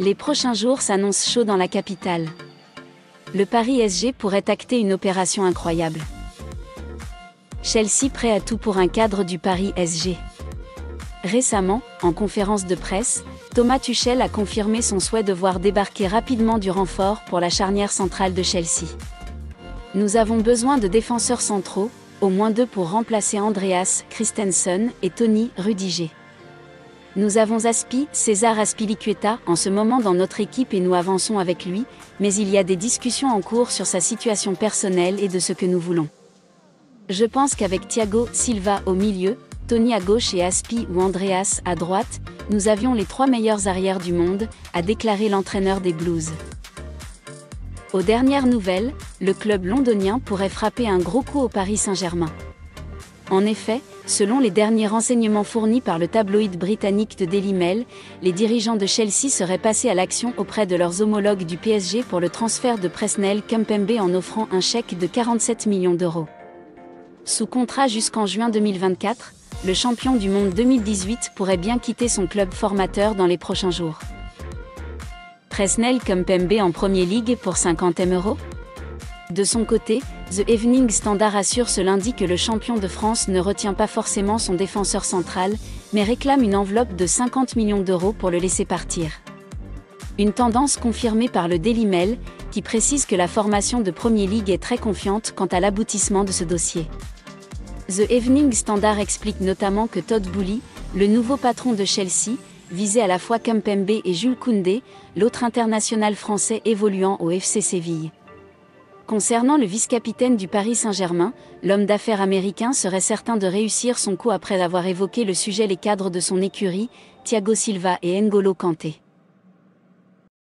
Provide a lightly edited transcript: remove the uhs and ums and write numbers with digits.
Les prochains jours s'annoncent chauds dans la capitale. Le Paris SG pourrait acter une opération incroyable. Chelsea prêt à tout pour un cadre du Paris SG. Récemment, en conférence de presse, Thomas Tuchel a confirmé son souhait de voir débarquer rapidement du renfort pour la charnière centrale de Chelsea. Nous avons besoin de défenseurs centraux, au moins 2 pour remplacer Andreas Christensen et Tony Rudiger. Nous avons César Azpilicueta en ce moment dans notre équipe et nous avançons avec lui, mais il y a des discussions en cours sur sa situation personnelle et de ce que nous voulons. Je pense qu'avec Thiago Silva au milieu, Tony à gauche et Aspi ou Andreas à droite, nous avions les 3 meilleurs arrières du monde, a déclaré l'entraîneur des Blues. Aux dernières nouvelles, le club londonien pourrait frapper un gros coup au Paris Saint-Germain. En effet, selon les derniers renseignements fournis par le tabloïd britannique de Daily Mail, les dirigeants de Chelsea seraient passés à l'action auprès de leurs homologues du PSG pour le transfert de Presnel Kimpembe en offrant un chèque de 47 millions d'euros. Sous contrat jusqu'en juin 2024, le champion du monde 2018 pourrait bien quitter son club formateur dans les prochains jours. Presnel Kimpembe en Premier League pour 50 M €. De son côté, The Evening Standard assure ce lundi que le champion de France ne retient pas forcément son défenseur central, mais réclame une enveloppe de 50 millions d'euros pour le laisser partir. Une tendance confirmée par le Daily Mail, qui précise que la formation de Premier League est très confiante quant à l'aboutissement de ce dossier. The Evening Standard explique notamment que Todd Boehly, le nouveau patron de Chelsea, visait à la fois Kimpembe et Jules Koundé, l'autre international français évoluant au FC Séville. Concernant le vice-capitaine du Paris Saint-Germain, l'homme d'affaires américain serait certain de réussir son coup après avoir évoqué le sujet les cadres de son écurie, Thiago Silva et N'Golo Kanté.